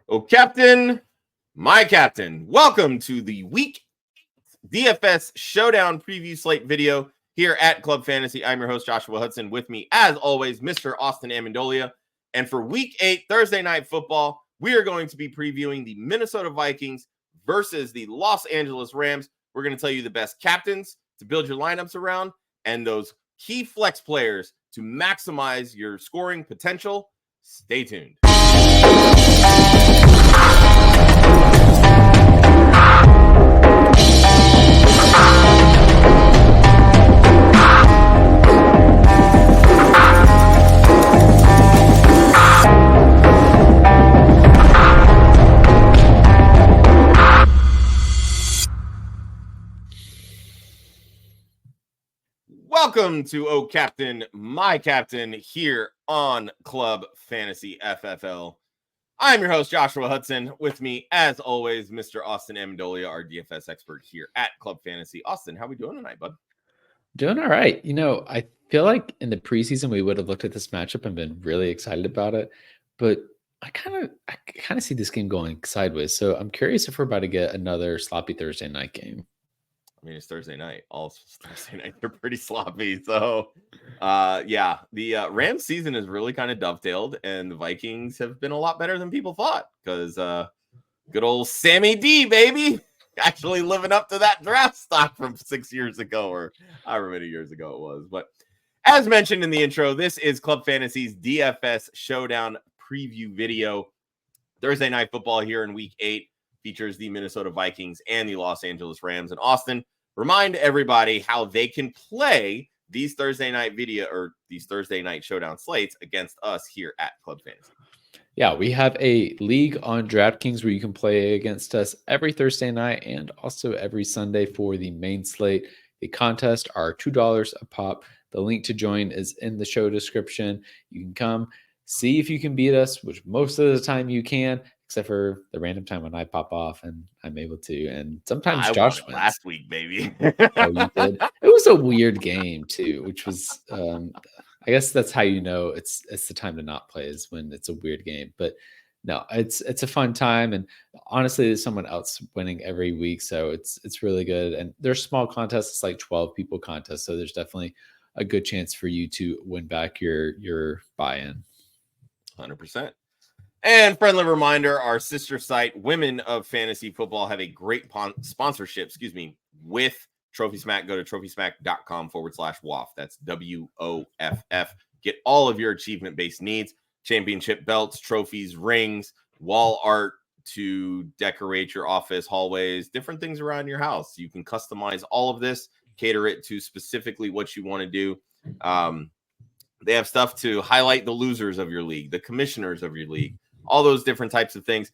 Oh, Captain, my Captain, welcome to the Week DFS Showdown preview slate video here at Club Fantasy. I'm your host, Joshua Hudson. With me, as always, Mr. Austin Amandolia. And for Week 8, Thursday Night Football, we are going to be previewing the Minnesota Vikings versus the Los Angeles Rams. We're going to tell you the best captains to build your lineups around and those key flex players to maximize your scoring potential. Stay tuned. Welcome to Oh Captain, my Captain here on Club Fantasy FFL. I'm your host, Joshua Hudson. With me, as always, Mr. Austin Amandolia, our DFS expert here at Club Fantasy. Austin, how we doing tonight, bud? Doing all right. I feel like in the preseason we would have looked at this matchup and been really excited about it, but I kind of see this game going sideways. So I'm curious if we're about to get another sloppy Thursday night game. I mean, it's Thursday night. All Thursday nights are pretty sloppy. So, the Rams season is really kind of dovetailed, and the Vikings have been a lot better than people thought because good old Sammy D, baby, actually living up to that draft stock from 6 years ago or however many years ago it was. But as mentioned in the intro, this is Club Fantasy's DFS Showdown preview video. Thursday Night Football here in Week 8 features the Minnesota Vikings and the Los Angeles Rams. And Austin, remind everybody how they can play these Thursday night showdown slates against us here at Club Fantasy. Yeah, we have a league on DraftKings where you can play against us every Thursday night and also every Sunday for the main slate. The contests are $2 a pop. The link to join is in the show description. You can come see if you can beat us, which most of the time you can, except for the random time when I pop off and I'm able to. And sometimes Josh wins. Last week, baby. Oh, you did? It was a weird game too, which was, I guess that's how you know it's the time to not play is when it's a weird game. But no, it's a fun time. And honestly, there's someone else winning every week. So it's really good. And there's small contests. It's like 12 people contest. So there's definitely a good chance for you to win back your buy-in. 100%. And friendly reminder, our sister site, Women of Fantasy Football, have a great sponsorship, with Trophy Smack. Go to trophysmack.com/WOFF. That's WOFF. Get all of your achievement-based needs, championship belts, trophies, rings, wall art to decorate your office, hallways, different things around your house. You can customize all of this, cater it to specifically what you want to do. They have stuff to highlight the losers of your league, the commissioners of your league, all those different types of things.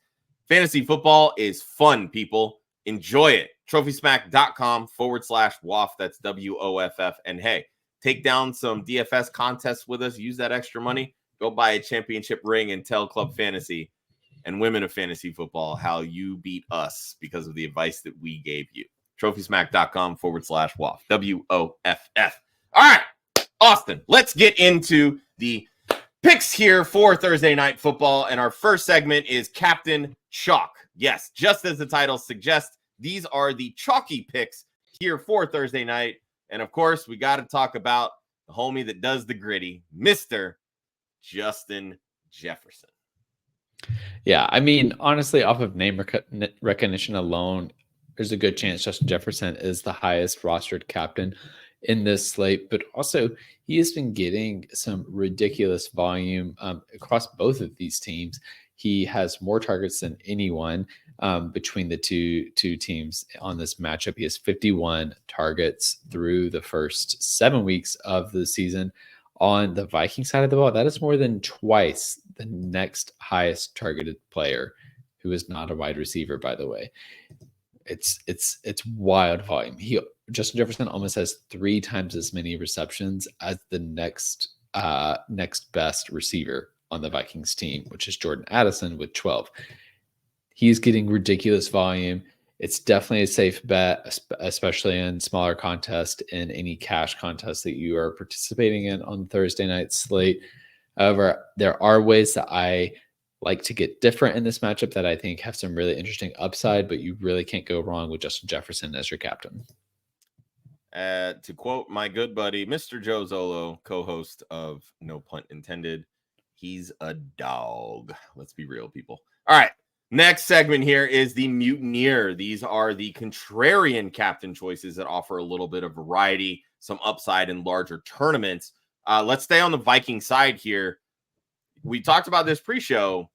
Fantasy football is fun, people. Enjoy it. TrophySmack.com/WOFF. That's WOFF. And hey, take down some DFS contests with us. Use that extra money. Go buy a championship ring and tell Club Fantasy and Women of Fantasy Football how you beat us because of the advice that we gave you. TrophySmack.com/WOFF. WOFF. All right, Austin, let's get into the picks here for Thursday Night Football, and our first segment is Captain Chalk. Yes, just as the title suggests, these are the chalky picks here for Thursday night, and of course, we got to talk about the homie that does the gritty, Mr. Justin Jefferson. Yeah, I mean, honestly, off of name recognition alone, there's a good chance Justin Jefferson is the highest rostered captain in this slate, but also he has been getting some ridiculous volume across both of these teams. He has more targets than anyone between the two teams on this matchup. He has 51 targets through the first 7 weeks of the season. On the Viking side of the ball, that is more than twice the next highest targeted player, who is not a wide receiver, by the way. It's wild volume. Justin Jefferson almost has 3 times as many receptions as the next best receiver on the Vikings team, which is Jordan Addison with 12. He's getting ridiculous volume. It's definitely a safe bet, especially in smaller contests, in any cash contest that you are participating in on Thursday night slate. However, there are ways that I like to get different in this matchup that I think have some really interesting upside, but you really can't go wrong with Justin Jefferson as your captain. To quote my good buddy, Mr. Joe Zolo, co-host of No Punt Intended, he's a dog. Let's be real, people. All right. Next segment here is the Mutineer. These are the contrarian captain choices that offer a little bit of variety, some upside in larger tournaments. Let's stay on the Viking side here. We talked about this pre-show.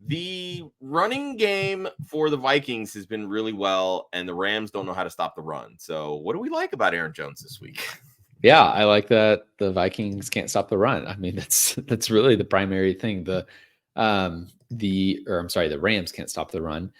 The running game for the Vikings has been really well, and the Rams don't know how to stop the run. So what do we like about Aaron Jones this week? Yeah, I like that the Vikings can't stop the run. I mean, that's really the primary thing. The Rams can't stop the run.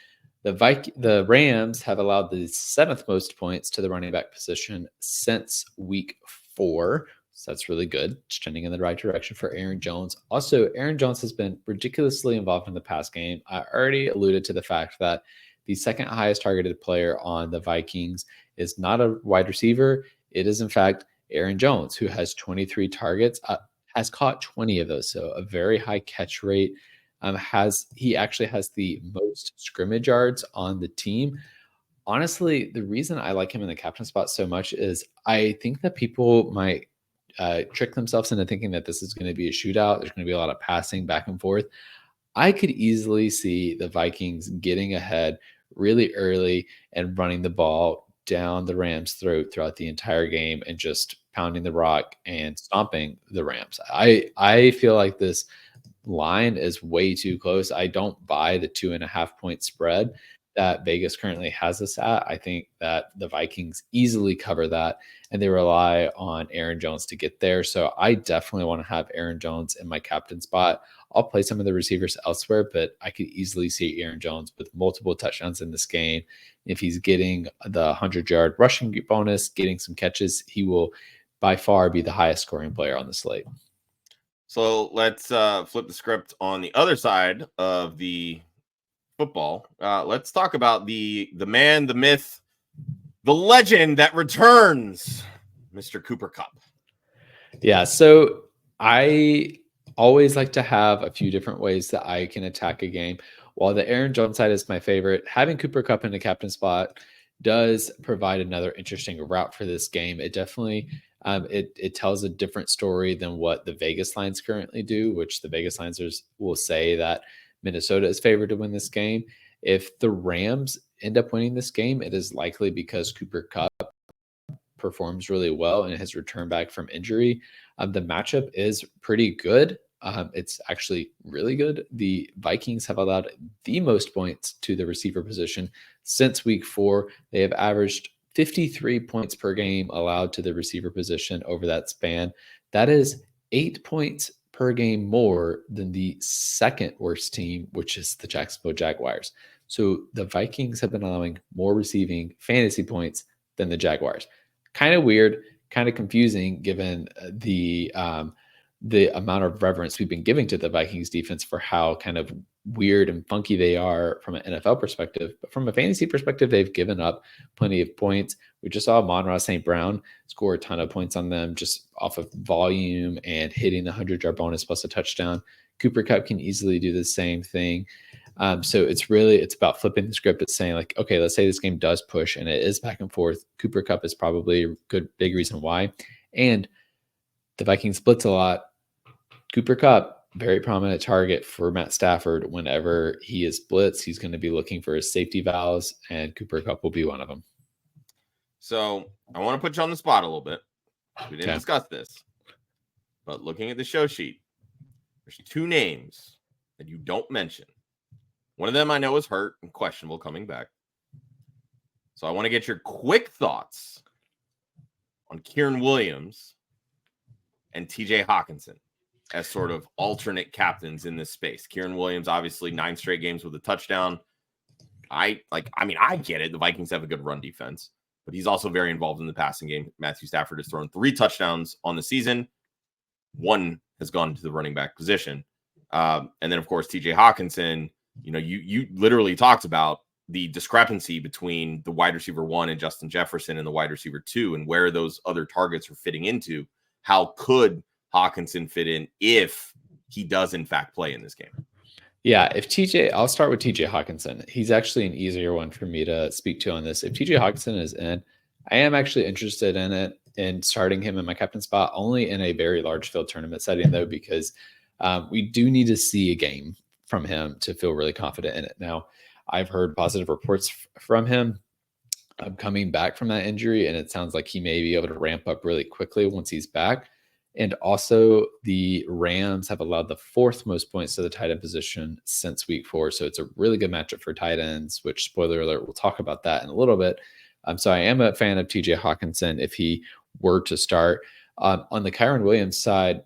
The Rams have allowed the 7th most points to the running back position since week 4. So that's really good. It's trending in the right direction for Aaron Jones. Also, Aaron Jones has been ridiculously involved in the pass game. I already alluded to the fact that the second highest targeted player on the Vikings is not a wide receiver. It is, in fact, Aaron Jones, who has 23 targets, has caught 20 of those. So a very high catch rate. He actually has the most scrimmage yards on the team. Honestly, the reason I like him in the captain spot so much is I think that people might trick themselves into thinking that this is going to be a shootout. There's going to be a lot of passing back and forth. I could easily see the Vikings getting ahead really early and running the ball down the Rams' throat throughout the entire game and just pounding the rock and stomping the Rams. I feel like this line is way too close. I don't buy the 2.5 point spread that Vegas currently has us at. I think that the Vikings easily cover that, and they rely on Aaron Jones to get there. So I definitely want to have Aaron Jones in my captain spot. I'll play some of the receivers elsewhere, but I could easily see Aaron Jones with multiple touchdowns in this game. If he's getting the 100-yard rushing bonus, getting some catches, he will by far be the highest scoring player on the slate. So let's flip the script on the other side of the football. Let's talk about the man, the myth, the legend that returns, Mr. Cooper Kupp. Yeah, so I always like to have a few different ways that I can attack a game. While the Aaron Jones side is my favorite, having Cooper Kupp in the captain spot does provide another interesting route for this game. It definitely it tells a different story than what the Vegas lines currently do, which the Vegas lines will say that Minnesota is favored to win this game. If the Rams end up winning this game, it is likely because Cooper Kupp performs really well and his return back from injury. The matchup is pretty good. It's actually really good. The Vikings have allowed the most points to the receiver position since week 4. They have averaged 53 points per game allowed to the receiver position over that span. That is 8 points per game more than the second worst team, which is the Jacksonville Jaguars. So the Vikings have been allowing more receiving fantasy points than the Jaguars. Kind of weird, kind of confusing given the amount of reverence we've been giving to the Vikings defense for how kind of weird and funky they are from an NFL perspective. But from a fantasy perspective, they've given up plenty of points. We just saw Amon-Ra St. Brown score a ton of points on them just off of volume and hitting the 100-yard bonus plus a touchdown. Cooper Kupp can easily do the same thing. So it's about flipping the script. It's saying like, okay, let's say this game does push and it is back and forth. Cooper Kupp is probably a good, big reason why. And the Vikings blitz a lot. Cooper Kupp, very prominent target for Matt Stafford. Whenever he is blitzed, he's going to be looking for his safety valves, and Cooper Kupp will be one of them. So I want to put you on the spot a little bit. We didn't discuss this, but looking at the show sheet, there's 2 names that you don't mention. One of them I know is hurt and questionable coming back. So I want to get your quick thoughts on Kieran Williams and TJ Hawkinson as sort of alternate captains in this space. Kieran Williams, obviously 9 straight games with a touchdown. I get it. The Vikings have a good run defense, but he's also very involved in the passing game. Matthew Stafford has thrown 3 touchdowns on the season. 1 has gone to the running back position. And then of course, TJ Hawkinson, you literally talked about the discrepancy between the wide receiver 1 and Justin Jefferson and the wide receiver 2 and where those other targets are fitting into. How could Hawkinson fit in if he does in fact play in this game? Yeah, I'll start with TJ Hawkinson. He's actually an easier one for me to speak to on this. If TJ Hawkinson is in, I am actually interested in it and starting him in my captain spot, only in a very large field tournament setting, though, because we do need to see a game from him to feel really confident in it. Now, I've heard positive reports from him coming back from that injury, and it sounds like he may be able to ramp up really quickly once he's back. And also, the Rams have allowed the fourth most points to the tight end position since week 4. So it's a really good matchup for tight ends, which, spoiler alert, we'll talk about that in a little bit. So I am a fan of TJ Hawkinson if he were to start. On the Kyren Williams side,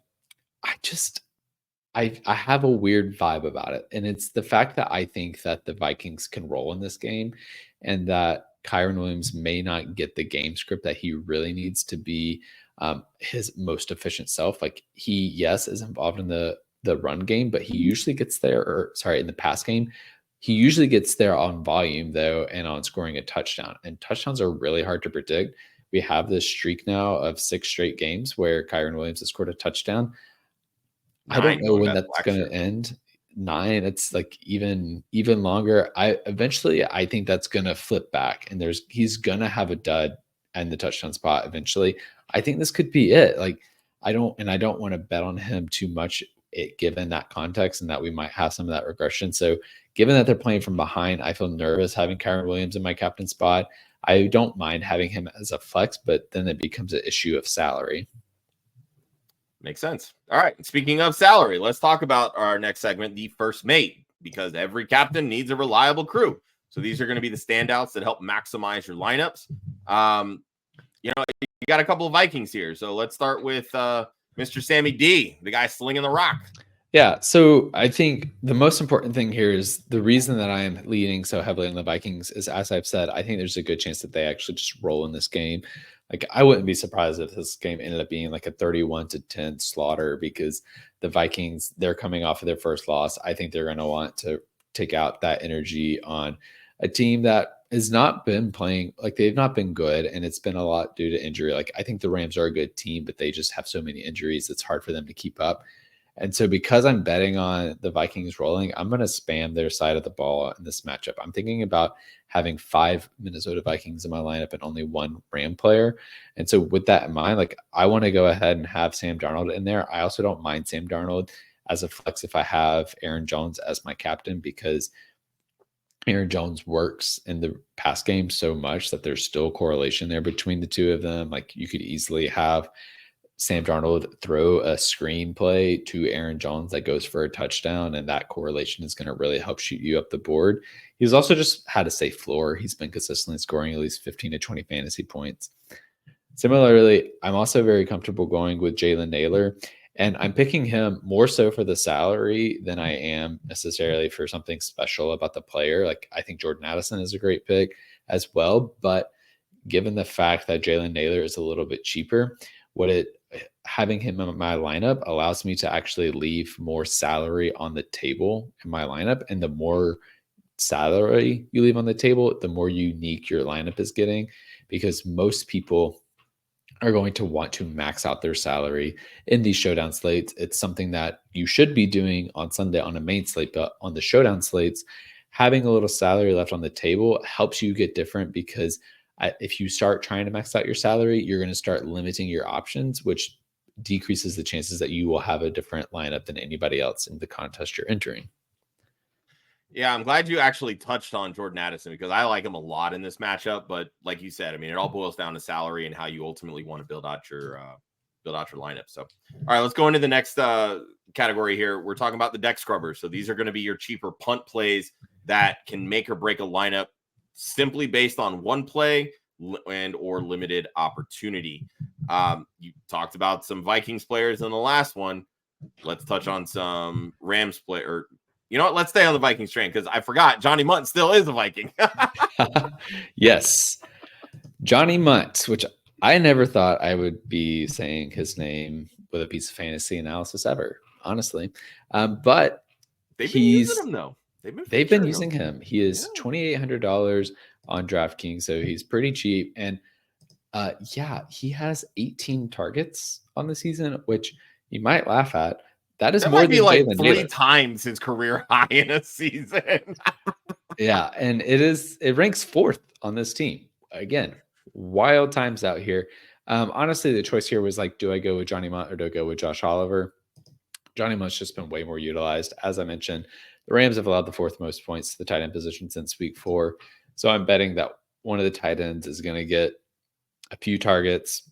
I have a weird vibe about it. And it's the fact that I think that the Vikings can roll in this game and that Kyren Williams may not get the game script that he really needs to be his most efficient self. Like he, yes, is involved in the run game, but he usually gets there, in the pass game, he usually gets there on volume though, and on scoring a touchdown. And touchdowns are really hard to predict. We have this streak now of 6 straight games where Kyren Williams has scored a touchdown. I don't know when that's going to end. 9, it's like even longer. I think that's going to flip back, and he's going to have a dud and the touchdown spot eventually. I think this could be it. Like I don't want to bet on him too much, given that context and that we might have some of that regression. So given that they're playing from behind, I feel nervous having Kyren Williams in my captain spot. I don't mind having him as a flex, but then it becomes an issue of salary. Makes sense. All right. Speaking of salary, let's talk about our next segment, the first mate, because every captain needs a reliable crew. So these are going to be the standouts that help maximize your lineups. You got a couple of Vikings here. So let's start with Mr. Sammy D, the guy slinging the rock. Yeah. So I think the most important thing here is the reason that I am leaning so heavily on the Vikings is, as I've said, I think there's a good chance that they actually just roll in this game. Like I wouldn't be surprised if this game ended up being like a 31-10 slaughter, because the Vikings, they're coming off of their first loss. I think they're going to want to take out that energy on a team that has not been playing, like they've not been good, and it's been a lot due to injury. Like I think the Rams are a good team, but they just have so many injuries, it's hard for them to keep up. And so because I'm betting on the Vikings rolling, I'm going to spam their side of the ball in this matchup. I'm thinking about having 5 Minnesota Vikings in my lineup and only 1 Ram player. And so with that in mind, like I want to go ahead and have Sam Darnold in there. I also don't mind Sam Darnold as a flex if I have Aaron Jones as my captain, because Aaron Jones works in the pass game so much that there's still correlation there between the two of them. Like you could easily have Sam Darnold throw a screenplay to Aaron Jones that goes for a touchdown, and that correlation is going to really help shoot you up the board. He's also just had a safe floor. He's been consistently scoring at least 15 to 20 fantasy points. Similarly, I'm also very comfortable going with Jalen Nailor, and I'm picking him more so for the salary than I am necessarily for something special about the player. Like I think Jordan Addison is a great pick as well, but given the fact that Jalen Nailor is a little bit cheaper, having him in my lineup allows me to actually leave more salary on the table in my lineup. And the more salary you leave on the table, the more unique your lineup is getting, because most people are going to want to max out their salary in these showdown slates. It's something that you should be doing on Sunday on a main slate, but on the showdown slates, having a little salary left on the table helps you get different, because if you start trying to max out your salary, you're going to start limiting your options, which decreases the chances that you will have a different lineup than anybody else in the contest you're entering. Yeah, I'm glad you actually touched on Jordan Addison, because I like him a lot in this matchup. But like you said, I mean, it all boils down to salary and how you ultimately want to build out your lineup. So, all right, let's go into the next category here. We're talking about the deck scrubbers. So these are going to be your cheaper punt plays that can make or break a lineup simply based on one play and or limited opportunity. You talked about some Vikings players in the last one. Let's touch on some Rams player. You know what? Let's stay on the Vikings train, because I forgot Johnny Mundt still is a Viking. Yes. Johnny Mundt, which I never thought I would be saying his name with a piece of fantasy analysis ever, honestly. But they've been using him, though. They've been using him. He is $2,800 on DraftKings, so he's pretty cheap. And he has 18 targets on the season, which you might laugh at, That is That more might be than like Jalen 3 Nailor. times his career high in a season. Yeah, and it ranks 4th on this team. Again, wild times out here. Honestly, the choice here was like, do I go with Johnny Mundt or do I go with Josh Oliver? Johnny Munt's just been way more utilized. As I mentioned, the Rams have allowed the 4th most points to the tight end position since week 4. So I'm betting that one of the tight ends is going to get a few targets.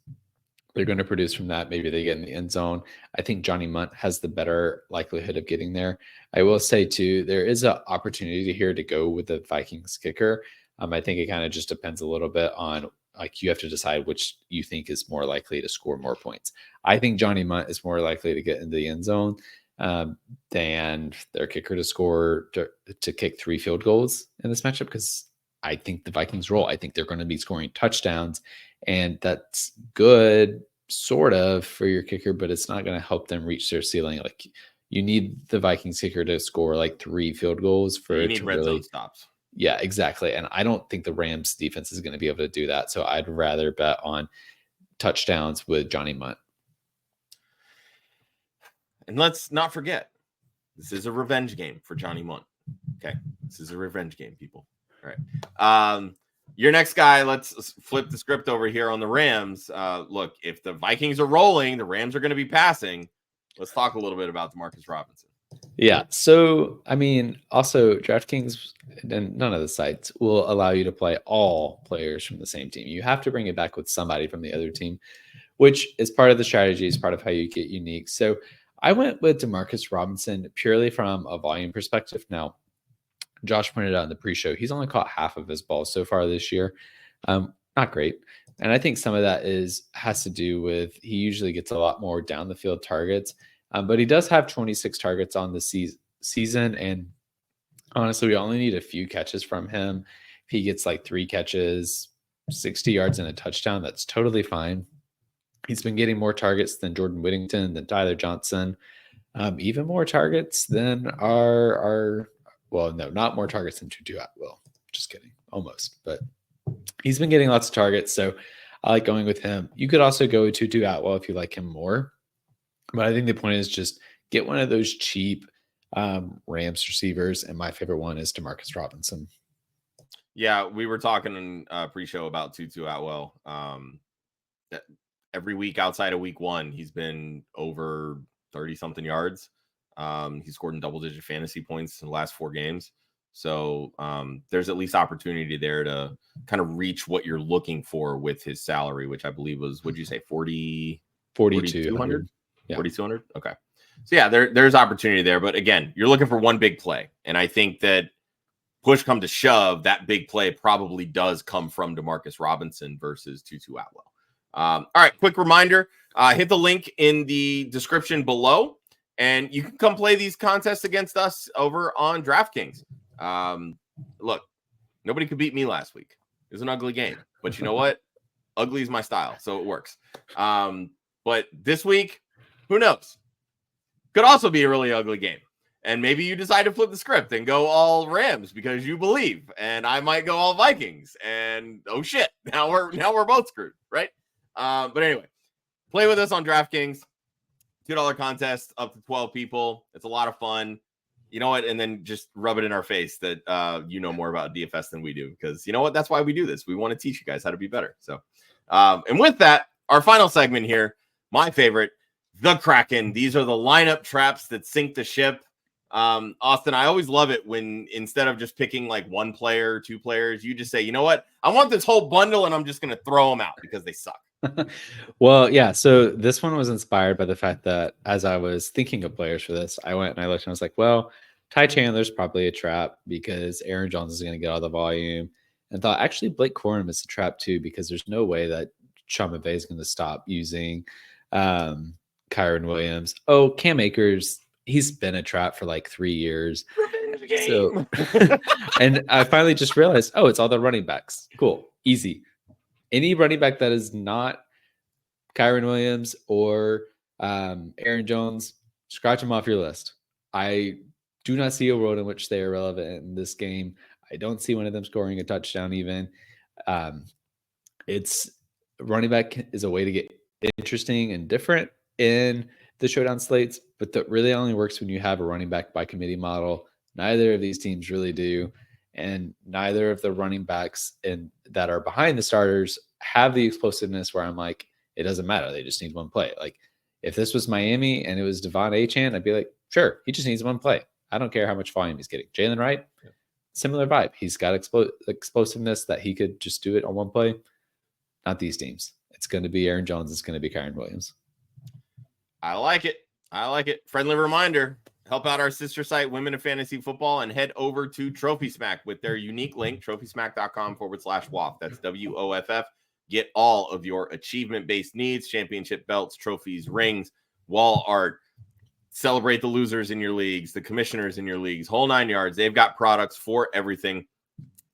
They're going to produce from that. Maybe they get in the end zone. I think Johnny Mundt has the better likelihood of getting there. I will say, too, there is an opportunity here to go with the Vikings kicker. I think it kind of just depends a little bit on, like, you have to decide which you think is more likely to score more points. I think Johnny Mundt is more likely to get into the end zone than their kicker to score to kick 3 field goals in this matchup, because I think the Vikings roll. I think they're going to be scoring touchdowns, and that's good sort of for your kicker, but it's not going to help them reach their ceiling. Like, you need the Vikings kicker to score like 3 field goals for You it need to red really zone stops. Yeah, exactly. And I don't think the Rams defense is going to be able to do that. So I'd rather bet on touchdowns with Johnny Mundt. And let's not forget, this is a revenge game for Johnny Mundt. Okay. This is a revenge game, people. All right. Your next guy, let's flip the script over here on the Rams. Look, if the Vikings are rolling, the Rams are going to be passing. Let's talk a little bit about Demarcus Robinson. Yeah. So, I mean, also DraftKings and none of the sites will allow you to play all players from the same team. You have to bring it back with somebody from the other team, which is part of the strategy, is part of how you get unique. So I went with Demarcus Robinson purely from a volume perspective. Now, Josh pointed out in the pre-show, he's only caught half of his balls so far this year. Not great. And I think some of that has to do with he usually gets a lot more down the field targets. But he does have 26 targets on the season. And honestly, we only need a few catches from him. If he gets like 3 catches, 60 yards and a touchdown, that's totally fine. He's been getting more targets than Jordan Whittington, than Tyler Johnson, even more targets than not more targets than Tutu Atwell. Just kidding. Almost. But he's been getting lots of targets. So I like going with him. You could also go with Tutu Atwell if you like him more. But I think the point is just get one of those cheap Rams receivers. And my favorite one is Demarcus Robinson. Yeah, we were talking in pre-show about Tutu Atwell. Every week outside of week 1, he's been over 30-something yards. He scored in double-digit fantasy points in the last 4 games. So there's at least opportunity there to kind of reach what you're looking for with his salary, which I believe was, would you say 4,200? Yeah. 4,200. Okay. So yeah, there's opportunity there. But again, you're looking for one big play. And I think that push come to shove, that big play probably does come from Demarcus Robinson versus Tutu Atwell. All right. Quick reminder, hit the link in the description below, and you can come play these contests against us over on DraftKings. Look, nobody could beat me last week. It was an ugly game, but you know what? Ugly is my style, so it works. But this week, who knows? Could also be a really ugly game. And maybe you decide to flip the script and go all Rams because you believe, and I might go all Vikings. And oh shit, now we're both screwed, right? But anyway, play with us on DraftKings. $2 contest up to 12 people. It's a lot of fun. You know what? And then just rub it in our face that you know more about DFS than we do, because you know what? That's why we do this. We want to teach you guys how to be better. So, and with that, our final segment here, my favorite, the Kraken. These are the lineup traps that sink the ship. Austin, I always love it when instead of just picking like one player, 2 players, you just say, you know what? I want this whole bundle and I'm just going to throw them out because they suck. Well, yeah. So this one was inspired by the fact that as I was thinking of players for this, I went and I looked and I was like, well, Ty Chandler's probably a trap because Aaron Jones is going to get all the volume, and thought actually Blake Corum is a trap too, because there's no way that Sean McVay is going to stop using Kyron Williams. Oh, Cam Akers, he's been a trap for like 3 years. So, and I finally just realized, oh, it's all the running backs. Cool. Easy. Any running back that is not Kyron Williams or Aaron Jones, scratch them off your list. I do not see a world in which they are relevant in this game. I don't see one of them scoring a touchdown even. It's running back is a way to get interesting and different in the showdown slates, but that really only works when you have a running back by committee model. Neither of these teams really do. And neither of the running backs that are behind the starters have the explosiveness where I'm like, it doesn't matter. They just need one play. Like if this was Miami and it was Devon Achane, I'd be like, sure, he just needs one play. I don't care how much volume he's getting. Jalen Wright, similar vibe. He's got explosiveness that he could just do it on one play. Not these teams. It's going to be Aaron Jones. It's going to be Kyren Williams. I like it. Friendly reminder, help out our sister site, Women in Fantasy Football, and head over to Trophy Smack with their unique link, trophysmack.com/WOFF. That's WOFF. Get all of your achievement-based needs, championship belts, trophies, rings, wall art. Celebrate the losers in your leagues, the commissioners in your leagues, whole 9 yards. They've got products for everything.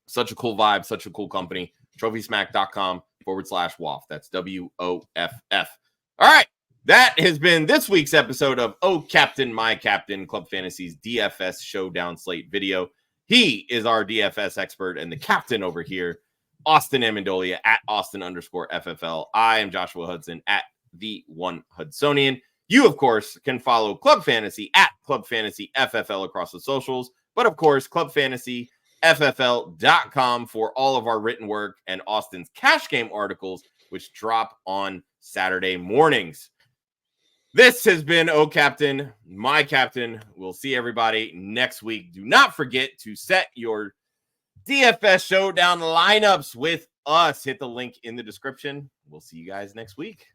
Such a cool vibe, such a cool company. trophysmack.com/WOFF. That's WOFF. All right. That has been this week's episode of Oh Captain, My Captain, Club Fantasy's DFS Showdown slate video. He is our DFS expert and the captain over here, Austin Amandolia at Austin_FFL. I am Joshua Hudson at the One Hudsonian. You, of course, can follow Club Fantasy at Club Fantasy FFL across the socials, but of course, clubfantasyffl.com for all of our written work and Austin's cash game articles, which drop on Saturday mornings. This has been Oh Captain, My Captain. We'll see everybody next week. Do not forget to set your DFS Showdown lineups with us. Hit the link in the description. We'll see you guys next week.